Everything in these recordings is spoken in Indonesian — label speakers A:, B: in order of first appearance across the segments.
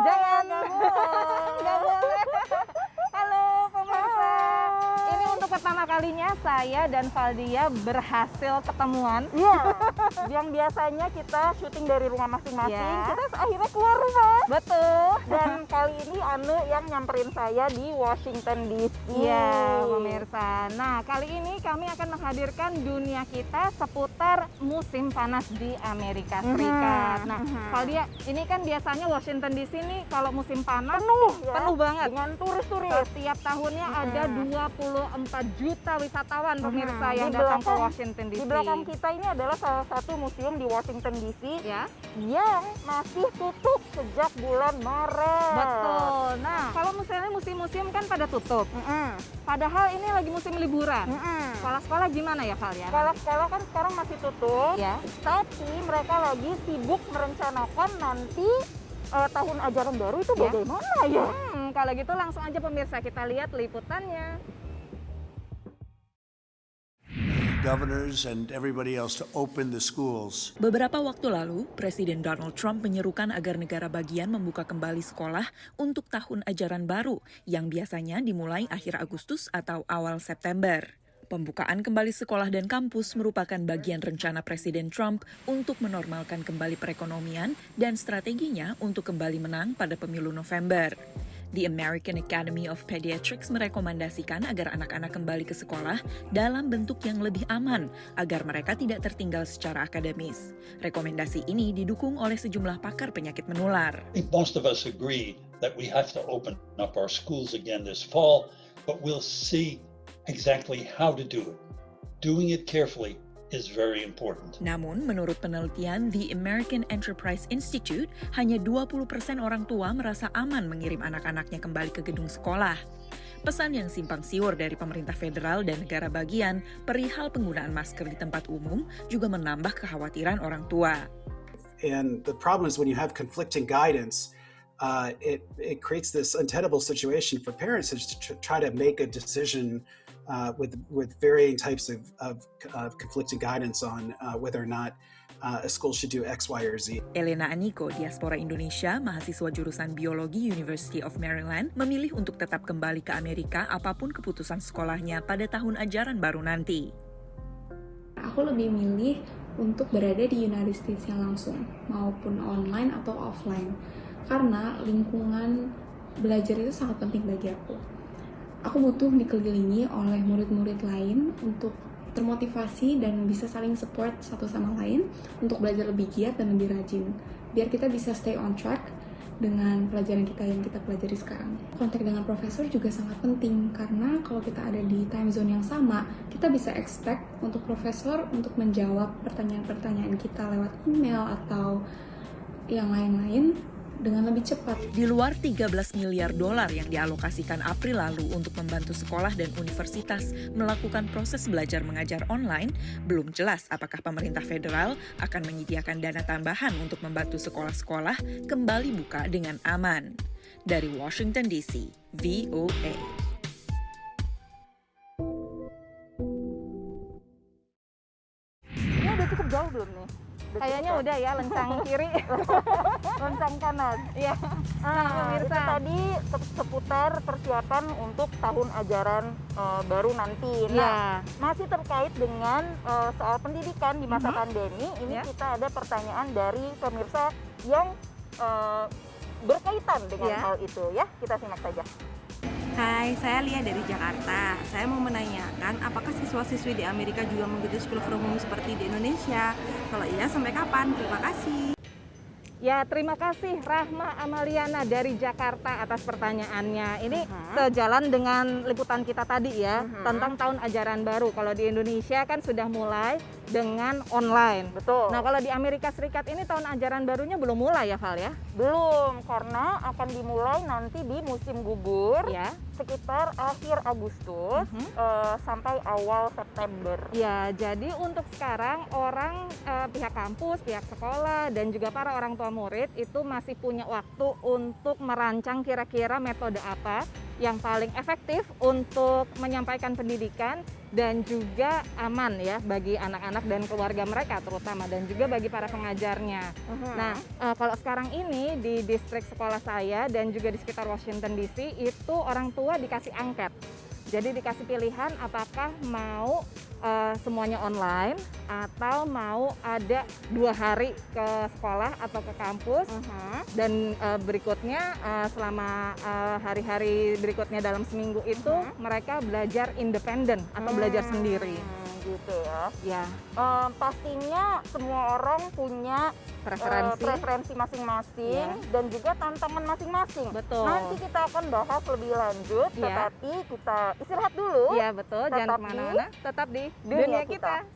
A: Jangan, nggak boleh. Halo pemirsa. Ini untuk pertama kalinya saya dan Valdia berhasil ketemuan.
B: Iya, yang biasanya kita syuting dari rumah masing-masing,
A: Ya.
B: kita akhirnya keluar rumah.
A: Betul.
B: Dan kali ini Anu yang nyamperin saya di Washington DC.
A: Iya, pemirsa. Nah, kali ini kami akan menghadirkan dunia kita seputar musim panas di Amerika Serikat. Nah, Valdia, ini kan biasanya Washington DC nih kalau musim panas
B: Penuh ya,
A: penuh banget.
B: dengan turis-turis.
A: Setiap tahunnya ada 24 juta wisatawan pemirsa yang
B: Di
A: datang ke
B: belakang-
A: Washington DC.
B: Di belakang kita ini adalah salah satu museum di Washington DC
A: Ya,
B: yang masih tutup sejak bulan Maret.
A: betul. Nah, kalau misalnya museum-museum kan pada tutup. Padahal ini lagi musim liburan. Sekolah-sekolah gimana ya, Val ya?
B: Sekolah-sekolah kan sekarang masih tutup,
A: Ya.
B: tapi mereka lagi sibuk merencanakan nanti tahun ajaran baru itu
A: Ya.
B: bagaimana ya?
A: Kalau gitu langsung aja pemirsa kita lihat liputannya.
C: Governors and everybody else to open the schools.
D: Beberapa waktu lalu, Presiden Donald Trump menyerukan agar negara bagian membuka kembali sekolah untuk tahun ajaran baru yang biasanya dimulai akhir Agustus atau awal September. Pembukaan kembali sekolah dan kampus merupakan bagian rencana Presiden Trump untuk menormalkan kembali perekonomian dan strateginya untuk kembali menang pada pemilu November. The American Academy of Pediatrics merekomendasikan agar anak-anak kembali ke sekolah dalam bentuk yang lebih aman agar mereka tidak tertinggal secara akademis. Rekomendasi ini didukung oleh sejumlah pakar penyakit menular.
E: I think most of us agree that we have to open up our schools again this fall, but we'll see exactly how to do it. Doing it carefully is very important.
D: Namun, menurut penelitian The American Enterprise Institute, hanya 20% orang tua merasa aman mengirim anak-anaknya kembali ke gedung sekolah. Pesan yang simpang siur dari pemerintah federal dan negara bagian perihal penggunaan masker di tempat umum juga menambah kekhawatiran orang tua.
F: And the problem is when you have conflicting guidance, it creates this untenable situation for parents to try to make a decision with varying types of conflicting guidance on whether or not a school should do X, Y, or Z.
D: Elena Aniko, diaspora Indonesia, mahasiswa jurusan Biologi University of Maryland, memilih untuk tetap kembali ke Amerika apapun keputusan sekolahnya pada tahun ajaran baru nanti.
G: Aku lebih milih untuk berada di United States yang langsung, maupun online atau offline. Karena lingkungan belajar itu sangat penting bagi aku. Aku butuh dikelilingi oleh murid-murid lain untuk termotivasi dan bisa saling support satu sama lain untuk belajar lebih giat dan lebih rajin. Biar kita bisa stay on track dengan pelajaran kita yang kita pelajari sekarang. Kontak dengan profesor juga sangat penting karena kalau kita ada di time zone yang sama, kita bisa expect untuk profesor untuk menjawab pertanyaan-pertanyaan kita lewat email atau yang lain-lain dengan lebih cepat.
D: Di luar 13 miliar dolar yang dialokasikan April lalu untuk membantu sekolah dan universitas melakukan proses belajar mengajar online, belum jelas apakah pemerintah federal akan menyediakan dana tambahan untuk membantu sekolah-sekolah kembali buka dengan aman. Dari Washington DC, VOA.
B: Ini udah cukup jauh belum nih?
A: Kayaknya udah ya, lencang kiri.
B: Loncang kanan.
A: Iya.
B: Itu
A: Pemirsa.
B: tadi seputar persiapan untuk tahun ajaran baru nanti. Nah,
A: Iya.
B: masih terkait dengan soal pendidikan di masa pandemi, ini
A: Ya.
B: kita ada pertanyaan dari pemirsa yang berkaitan dengan
A: Ya.
B: hal itu ya. Kita simak saja.
H: Hai, saya Lia dari Jakarta. Saya mau menanyakan, apakah siswa-siswi di Amerika juga mengikuti school from home seperti di Indonesia? Kalau iya, sampai kapan? Terima kasih.
A: Ya, terima kasih Rahma Amaliana dari Jakarta atas pertanyaannya. Ini sejalan dengan liputan kita tadi ya, tentang tahun ajaran baru. Kalau di Indonesia kan sudah mulai dengan online.
B: Betul.
A: Nah, kalau di Amerika Serikat ini tahun ajaran barunya belum mulai ya, Val ya?
B: Belum, karena akan dimulai nanti di musim gugur
A: Ya.
B: sekitar akhir Agustus sampai awal September.
A: Ya, jadi untuk sekarang pihak kampus, pihak sekolah, dan juga para orang tua murid itu masih punya waktu untuk merancang kira-kira metode apa yang paling efektif untuk menyampaikan pendidikan dan juga aman ya bagi anak-anak dan keluarga mereka terutama, dan juga bagi para pengajarnya. Nah, kalau sekarang ini di distrik sekolah saya dan juga di sekitar Washington DC itu orang tua dikasih angket. Jadi dikasih pilihan apakah mau semuanya online atau mau ada 2 hari ke sekolah atau ke kampus, dan berikutnya selama hari-hari berikutnya dalam seminggu itu mereka belajar independen atau belajar sendiri.
B: Gitu ya.
A: Ya,
B: Pastinya semua orang punya preferensi masing-masing dan juga tantangan masing-masing.
A: Betul.
B: Nanti kita akan bahas lebih lanjut,
A: Iya.
B: tetapi kita istirahat dulu.
A: Iya betul, jangan
B: Tetap
A: kemana-mana, tetap di
B: dunia
A: dunia
B: kita.
A: kita.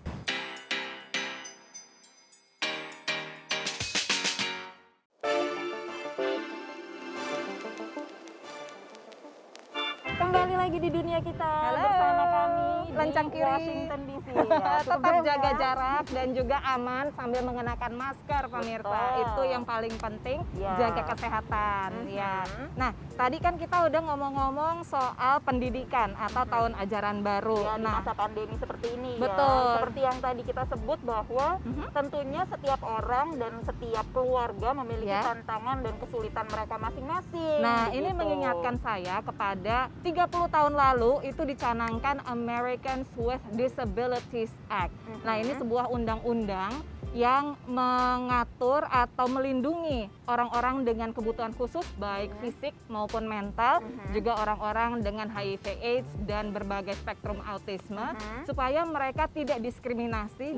B: Kembali lagi di dunia kita
A: Halo.
B: bersama kami
A: Lencang
B: di
A: kiri.
B: Washington DC. Ya,
A: Tetap
B: cukup
A: jaga
B: ya.
A: jarak dan juga aman sambil mengenakan masker, pemirsa.
B: Betul.
A: Itu yang paling penting,
B: Ya.
A: jaga kesehatan. Ya. Nah, tadi kan kita udah ngomong-ngomong soal pendidikan atau tahun ajaran baru.
B: Ya, di
A: Nah,
B: masa pandemi seperti ini
A: Betul.
B: ya. Seperti yang tadi kita sebut bahwa tentunya setiap orang dan setiap keluarga memiliki
A: Ya.
B: tantangan dan kesulitan mereka masing-masing.
A: Nah, ini
B: begitu.
A: mengingatkan saya kepada 30 tahun lalu itu dicanangkan Americans with Disabilities Act. Nah, ini sebuah undang-undang yang mengatur atau melindungi orang-orang dengan kebutuhan khusus baik fisik maupun mental, juga orang-orang dengan HIV/AIDS dan berbagai spektrum autisme, supaya mereka tidak didiskriminasi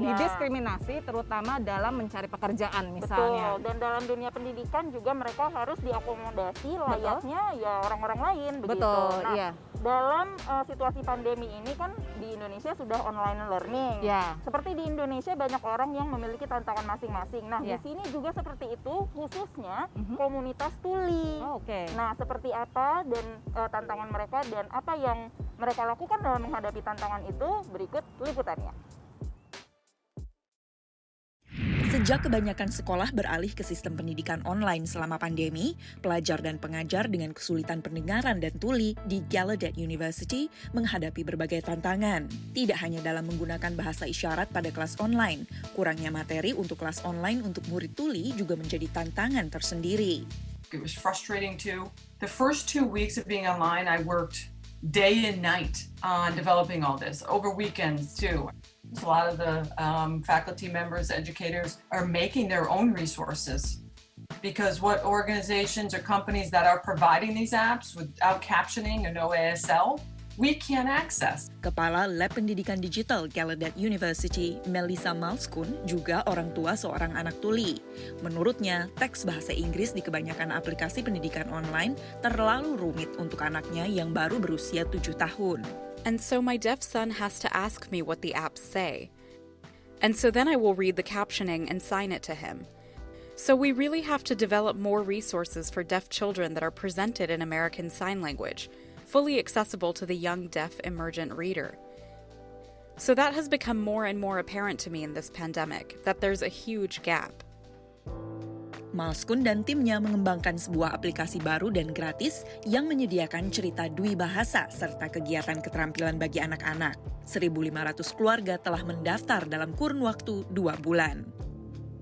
A: terutama dalam mencari pekerjaan misalnya.
B: Betul. Dan dalam dunia pendidikan juga mereka harus diakomodasi layaknya ya orang-orang lain begitu.
A: Betul,
B: Nah,
A: iya.
B: dalam situasi pandemi ini kan di Indonesia sudah online learning.
A: Ya.
B: Seperti di Indonesia banyak orang yang memiliki tantangan masing-masing. Nah,
A: Ya.
B: di sini juga seperti itu, khususnya komunitas tuli.
A: Oh, oke.
B: Nah, seperti apa dan tantangan mereka dan apa yang mereka lakukan dalam menghadapi tantangan itu, berikut liputannya.
D: Sejak kebanyakan sekolah beralih ke sistem pendidikan online selama pandemi, pelajar dan pengajar dengan kesulitan pendengaran dan tuli di Gallaudet University menghadapi berbagai tantangan. Tidak hanya dalam menggunakan bahasa isyarat pada kelas online, kurangnya materi untuk kelas online untuk murid tuli juga menjadi tantangan tersendiri.
I: It was frustrating too. The first 2 weeks of being online, I worked day and night on developing all this, over weekends too. A lot of the faculty members, educators are making their own resources because what organizations or companies that are providing these apps without captioning or no ASL, we can't access.
D: Kepala Lab Pendidikan Digital Gallaudet University, Melissa Malskun, juga orang tua seorang anak tuli. Menurutnya, teks bahasa Inggris di kebanyakan aplikasi pendidikan online terlalu rumit untuk anaknya yang baru berusia 7 tahun.
J: And so my deaf son has to ask me what the apps say. And so then I will read the captioning and sign it to him. So we really have to develop more resources for deaf children that are presented in American Sign Language, fully accessible to the young deaf emergent reader. So that has become more and more apparent to me in this pandemic, that there's a huge gap.
D: Malskun dan timnya mengembangkan sebuah aplikasi baru dan gratis yang menyediakan cerita dwi bahasa serta kegiatan keterampilan bagi anak-anak. 1.500 keluarga telah mendaftar dalam kurun waktu 2 bulan.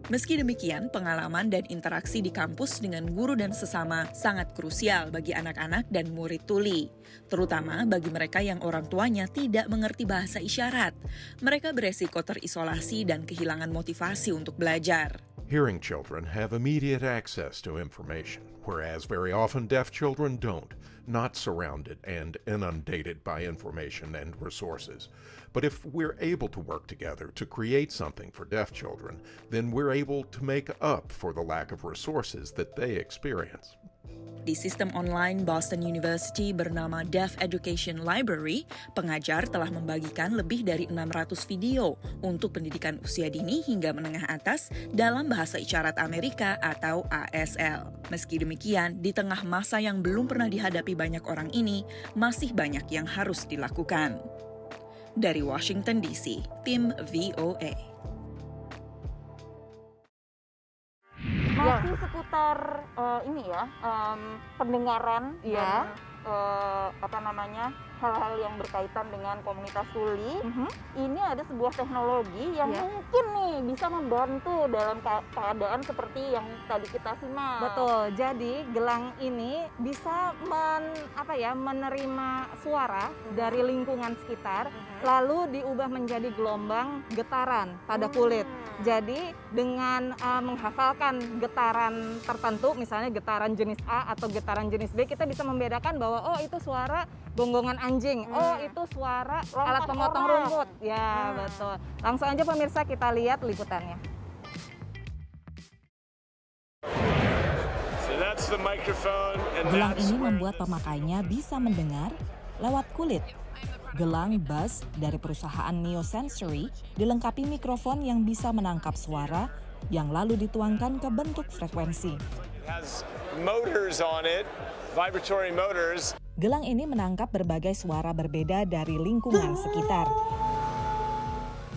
D: Meski demikian, pengalaman dan interaksi di kampus dengan guru dan sesama sangat krusial bagi anak-anak dan murid tuli, terutama bagi mereka yang orang tuanya tidak mengerti bahasa isyarat. Mereka beresiko terisolasi dan kehilangan motivasi untuk belajar.
K: Hearing children have immediate access to information, whereas very often deaf children don't, not surrounded and inundated by information and resources. But if we're able to work together to create something for deaf children, then we're able to make up for the lack of resources that they experience.
D: Di sistem online Boston University bernama Deaf Education Library, pengajar telah membagikan lebih dari 600 video untuk pendidikan usia dini hingga menengah atas dalam bahasa isyarat Amerika atau ASL. Meski demikian, di tengah masa yang belum pernah dihadapi banyak orang ini, masih banyak yang harus dilakukan. Dari Washington DC, tim VOA.
B: Masih seputar ini ya, pendengaran
A: Iya.
B: dan hal-hal yang berkaitan dengan komunitas tuli. Ini ada sebuah teknologi yang mungkin nih bisa membantu dalam keadaan seperti yang tadi kita simak.
A: Betul. Jadi gelang ini bisa menerima suara dari lingkungan sekitar, lalu diubah menjadi gelombang getaran pada kulit. Jadi dengan menghafalkan getaran tertentu, misalnya getaran jenis A atau getaran jenis B, kita bisa membedakan bahwa oh itu suara gonggongan anjing, oh itu suara alat pemotong rumput. Ya, betul. Langsung aja pemirsa kita lihat liputannya.
L: Gelang ini membuat pemakainya bisa mendengar lewat kulit. Gelang Buzz dari perusahaan Neosensory dilengkapi mikrofon yang bisa menangkap suara yang lalu dituangkan ke bentuk frekuensi. Gelang ini menangkap berbagai suara berbeda dari lingkungan sekitar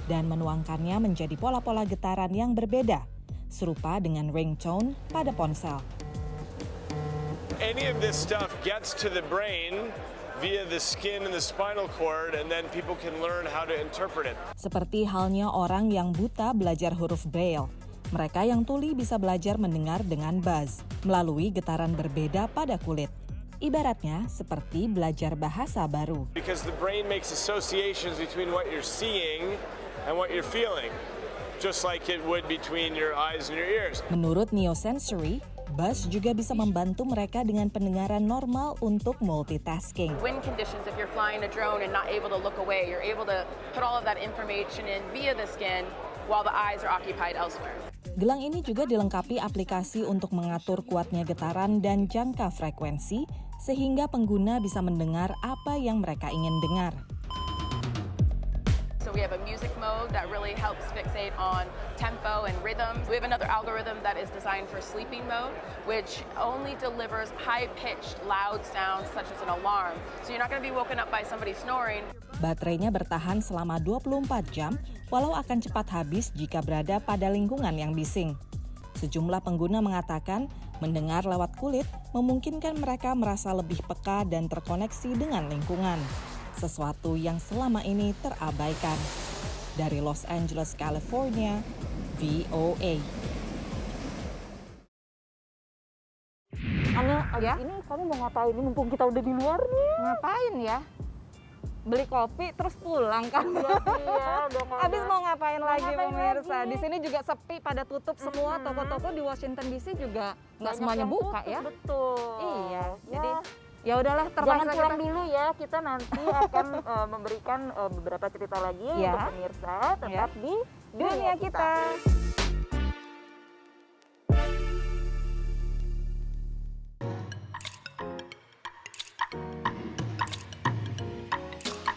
L: dan menuangkannya menjadi pola-pola getaran yang berbeda, serupa dengan ringtone pada ponsel.
M: Any of this stuff gets to the brain via the skin and the spinal cord, and then people can learn how to interpret it.
L: Seperti halnya orang yang buta belajar huruf Braille, mereka yang tuli bisa belajar mendengar dengan buzz melalui getaran berbeda pada kulit. Ibaratnya seperti belajar bahasa baru.
M: Because the brain makes associations between what you're seeing and what you're feeling, just like it would between your eyes and your ears.
L: Menurut Neosensory, Buzz juga bisa membantu mereka dengan pendengaran normal untuk multitasking.
N: Wind conditions, if you're flying a drone and not able to look away, you're able to put all of that information in via the skin while the eyes are occupied elsewhere.
L: Gelang ini juga dilengkapi aplikasi untuk mengatur kuatnya getaran dan jangka frekuensi, sehingga pengguna bisa mendengar apa yang mereka ingin dengar.
N: So we have a music mode that really helps fixate on tempo and rhythm. We have another algorithm that is designed for sleeping mode, which only delivers high-pitched, loud sounds such as an alarm. So you're not going to be woken up by somebody snoring.
L: Baterainya bertahan selama 24 jam, walau akan cepat habis jika berada pada lingkungan yang bising. Sejumlah pengguna mengatakan mendengar lewat kulit memungkinkan mereka merasa lebih peka dan terkoneksi dengan lingkungan. Sesuatu yang selama ini terabaikan. Dari Los Angeles, California, VOA.
B: Abis ini kamu mau ngapain? Ini mumpung kita udah di luar nih.
A: Ngapain ya? Beli kopi terus pulang kan?
B: Iya,
A: Abis mau ngapain lagi pemirsa? Di sini juga sepi, pada tutup semua. Toko-toko di Washington DC juga nggak semuanya buka ya.
B: Betul.
A: Iya, jadi ya udahlah, terpaksa
B: jangan pulang dulu ya, kita nanti akan memberikan beberapa cerita lagi untuk pemirsa, tetap di dunia kita.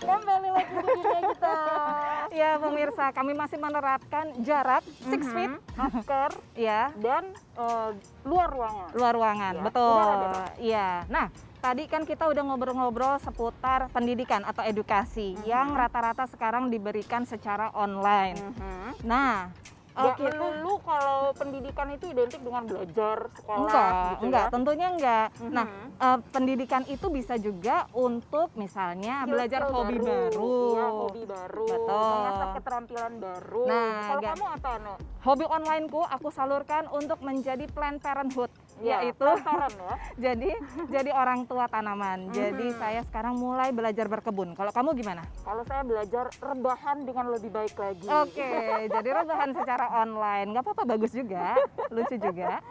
A: Kembali lagi di dunia kita. Ya pemirsa, kami masih menerapkan jarak 6 feet, masker, ya, dan
B: luar ruangan.
A: Luar ruangan,
B: Ya,
A: betul. Iya. Nah, tadi kan kita udah ngobrol-ngobrol seputar pendidikan atau edukasi yang rata-rata sekarang diberikan secara online. Nah,
B: Gak melulu kalau pendidikan itu identik dengan belajar sekolah gitu
A: enggak,
B: ya?
A: tentunya enggak. Nah, pendidikan itu bisa juga untuk misalnya belajar hobi baru.
B: Iya, hobi baru.
A: Betul.
B: Mengasah keterampilan baru.
A: Nah,
B: kalau kamu apa, No?
A: Hobi onlineku aku salurkan untuk menjadi Planned Parenthood, yaitu
B: ya?
A: jadi orang tua tanaman. Jadi saya sekarang mulai belajar berkebun. Kalau kamu gimana?
B: Kalau saya belajar rebahan dengan lebih baik lagi.
A: Oke, jadi rebahan secara online. Nggak apa-apa, bagus juga, lucu juga.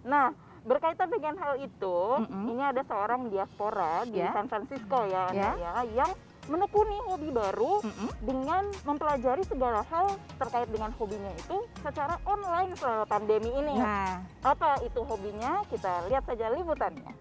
B: Nah, berkaitan dengan hal itu, ini ada seorang diaspora di San Francisco ya, yang menekuni hobi baru dengan mempelajari segala hal terkait dengan hobinya itu secara online selama pandemi ini.
A: Nah,
B: apa itu hobinya? Kita lihat saja liputannya.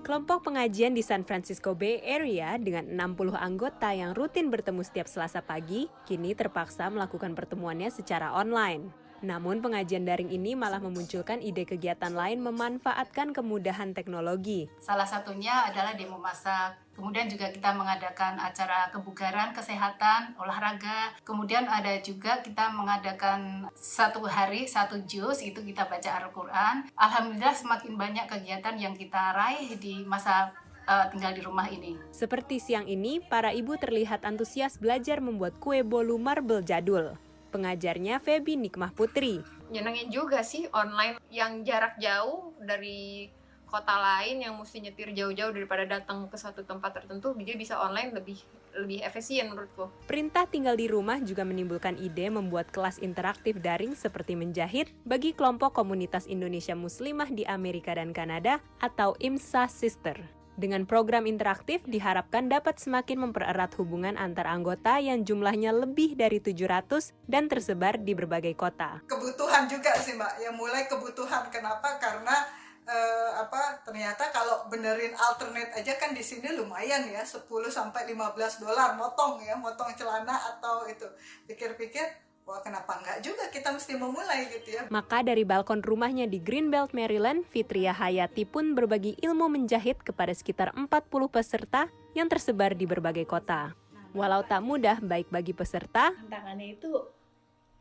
O: Kelompok pengajian di San Francisco Bay Area dengan 60 anggota yang rutin bertemu setiap Selasa pagi, kini terpaksa melakukan pertemuannya secara online. Namun pengajian daring ini malah memunculkan ide kegiatan lain memanfaatkan kemudahan teknologi.
P: Salah satunya adalah demo masak. Kemudian juga kita mengadakan acara kebugaran, kesehatan, olahraga. Kemudian ada juga kita mengadakan 1 hari 1 juz, itu kita baca Al-Quran. Alhamdulillah semakin banyak kegiatan yang kita raih di masa tinggal di rumah ini.
O: Seperti siang ini, para ibu terlihat antusias belajar membuat kue bolu marble jadul. Pengajarnya Feby Nikmah Putri.
Q: Nyenengin juga sih online yang jarak jauh dari kota lain yang mesti nyetir jauh-jauh daripada datang ke satu tempat tertentu, dia bisa online lebih efisien menurutku.
O: Perintah tinggal di rumah juga menimbulkan ide membuat kelas interaktif daring seperti menjahit bagi kelompok komunitas Indonesia Muslimah di Amerika dan Kanada atau IMSA Sister. Dengan program interaktif diharapkan dapat semakin mempererat hubungan antar anggota yang jumlahnya lebih dari 700 dan tersebar di berbagai kota.
R: Kebutuhan juga sih Mbak, yang mulai kebutuhan. Kenapa? Karena ternyata kalau benerin alternate aja kan di sini lumayan ya, 10 sampai 15 dolar motong celana atau itu. Pikir-pikir, wah kenapa enggak juga kita mesti memulai gitu ya.
O: Maka dari balkon rumahnya di Greenbelt, Maryland, Fitria Hayati pun berbagi ilmu menjahit kepada sekitar 40 peserta yang tersebar di berbagai kota. Walau tak mudah baik bagi peserta,
S: tantangannya itu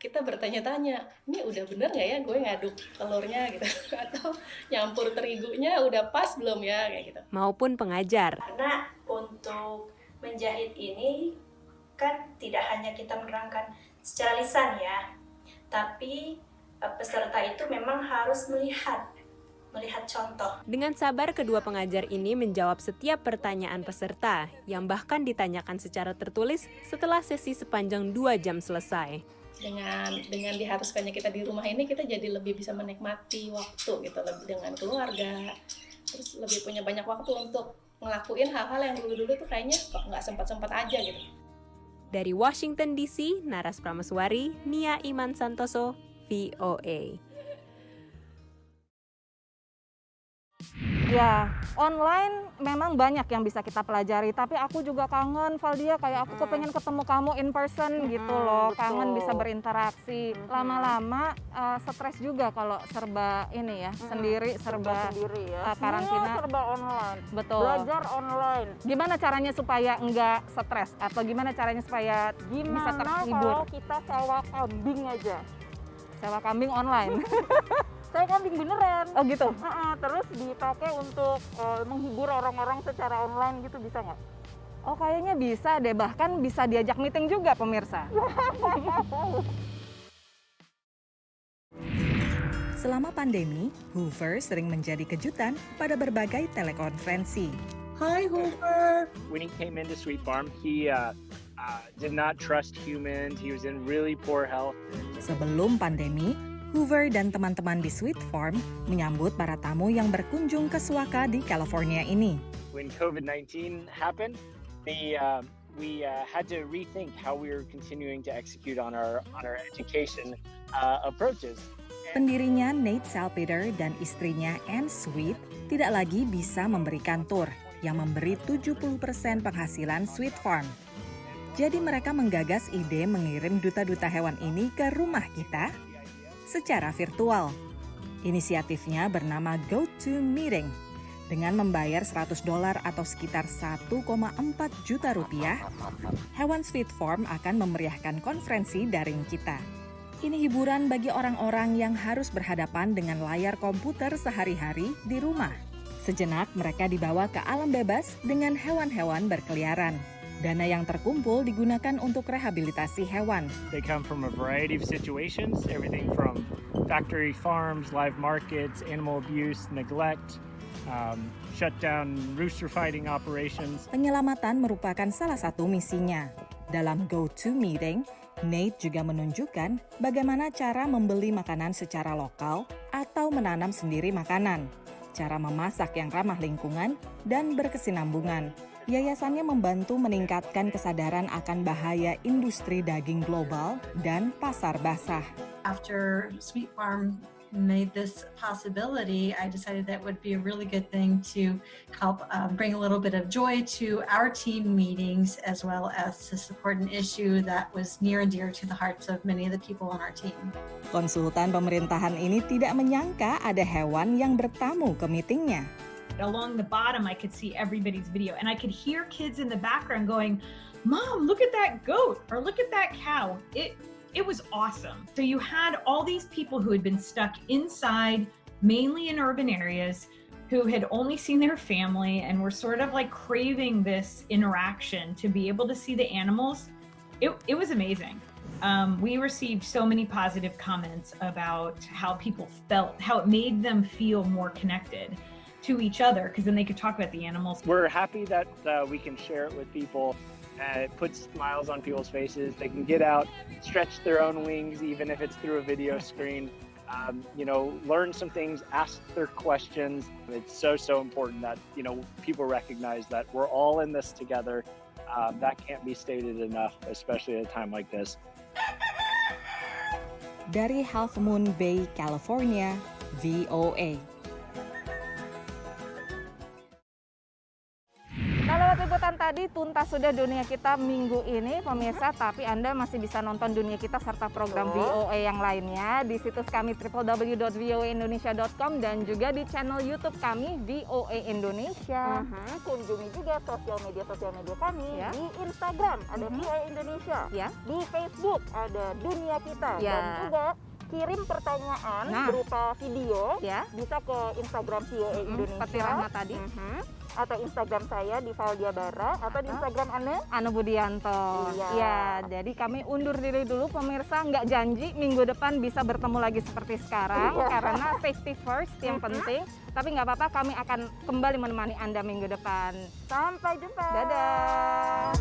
S: kita bertanya-tanya, ini udah bener nggak ya gue ngaduk telurnya gitu, atau nyampur terigunya udah pas belum ya, kayak gitu.
O: Maupun pengajar.
T: Karena untuk menjahit ini kan tidak hanya kita menerangkan secara lisan ya, tapi peserta itu memang harus melihat contoh.
O: Dengan sabar kedua pengajar ini menjawab setiap pertanyaan peserta yang bahkan ditanyakan secara tertulis setelah sesi sepanjang 2 jam selesai.
S: Dengan diharuskannya kita di rumah ini, kita jadi lebih bisa menikmati waktu gitu, lebih dengan keluarga, terus lebih punya banyak waktu untuk ngelakuin hal-hal yang dulu-dulu tuh kayaknya kok nggak sempat-sempat aja gitu.
O: Dari Washington DC, Naras Prameswari, Nia Iman Santoso, VOA.
A: Ya, online memang banyak yang bisa kita pelajari, tapi aku juga kangen, Valdia, kayak aku kepengen ketemu kamu in person gitu loh, kangen bisa berinteraksi. Lama-lama stres juga kalau serba ini ya, serba karantina.
B: Serba online.
A: Betul.
B: Belajar online.
A: Gimana caranya supaya enggak stres atau gimana caranya supaya bisa terhibur?
B: Kalau kita sewa kambing aja?
A: Sewa kambing online.
B: Saya kambing beneran.
A: Oh gitu?
B: Terus dipakai untuk menghibur orang-orang secara online gitu, bisa nggak?
A: Oh kayaknya bisa deh, bahkan bisa diajak meeting juga pemirsa.
L: Selama pandemi, Hoover sering menjadi kejutan pada berbagai telekonferensi.
U: Hi Hoover! When he came into Sweet Farm, he did not trust humans. He was in really poor health.
L: Sebelum pandemi, Hoover dan teman-teman di Sweet Farm menyambut para tamu yang berkunjung ke Suaka di California ini.
U: When COVID-19 happened, we had to rethink how we were continuing to execute on our education approaches.
L: Pendirinya Nate Salpeter dan istrinya Anne Sweet tidak lagi bisa memberikan tur yang memberi 70% penghasilan Sweet Farm. Jadi mereka menggagas ide mengirim duta-duta hewan ini ke rumah kita secara virtual. Inisiatifnya bernama GoToMeeting. Dengan membayar $100 atau sekitar 1,4 juta rupiah, hewan Sweet Farm akan memeriahkan konferensi daring kita. Ini hiburan bagi orang-orang yang harus berhadapan dengan layar komputer sehari-hari di rumah. Sejenak mereka dibawa ke alam bebas dengan hewan-hewan berkeliaran. Dana yang terkumpul digunakan untuk rehabilitasi hewan.
U: They come from a variety of situations, everything from factory farms, live markets, animal abuse, neglect, shutdown rooster fighting operations.
L: Penyelamatan merupakan salah satu misinya. Dalam GoToMeeting, Nate juga menunjukkan bagaimana cara membeli makanan secara lokal atau menanam sendiri makanan, cara memasak yang ramah lingkungan, dan berkesinambungan. Yayasannya membantu meningkatkan kesadaran akan bahaya industri daging global dan pasar basah.
V: After Sweet Farm
C: made this possibility, I decided that would be a really good thing to help bring a little bit of joy to our team meetings, as well as to support an issue that was near and dear to the hearts of many of the people on our team.
L: Konsultan pemerintahan ini tidak menyangka ada hewan yang bertamu ke meetingnya.
V: Along the bottom, I could see everybody's video, and I could hear kids in the background going, "Mom, look at that goat," or "Look at that cow." It was awesome. So you had all these people who had been stuck inside, mainly in urban areas, who had only seen their family and were sort of like craving this interaction to be able to see the animals. It was amazing. We received so many positive comments about how people felt, how it made them feel more connected to each other, because then they could talk about the animals.
U: We're happy that we can share it with people. It puts smiles on people's faces. They can get out, stretch their own wings, even if it's through a video screen. Learn some things, ask their questions. It's so important that, people recognize that we're all in this together. That can't be stated enough, especially at a time like this.
L: Dari Half Moon Bay, California, VOA.
A: Lewat liputan tadi tuntas sudah dunia kita minggu ini pemirsa, tapi Anda masih bisa nonton dunia kita serta program VOA yang lainnya di situs kami www.voaindonesia.com dan juga di channel YouTube kami VOA Indonesia.
B: Kunjungi juga sosial media kami di Instagram ada VOA Indonesia, di Facebook ada Dunia Kita, dan juga kirim pertanyaan berupa video bisa ke Instagram VOA Indonesia
A: seperti Rahma tadi,
B: atau Instagram saya di Valdia Bara, atau di Instagram
A: Anu Budianto. Ya, jadi kami undur diri dulu pemirsa, nggak janji minggu depan bisa bertemu lagi seperti sekarang karena safety first yang penting. Tapi nggak apa-apa, kami akan kembali menemani Anda minggu depan.
B: Sampai jumpa.
A: Dadah.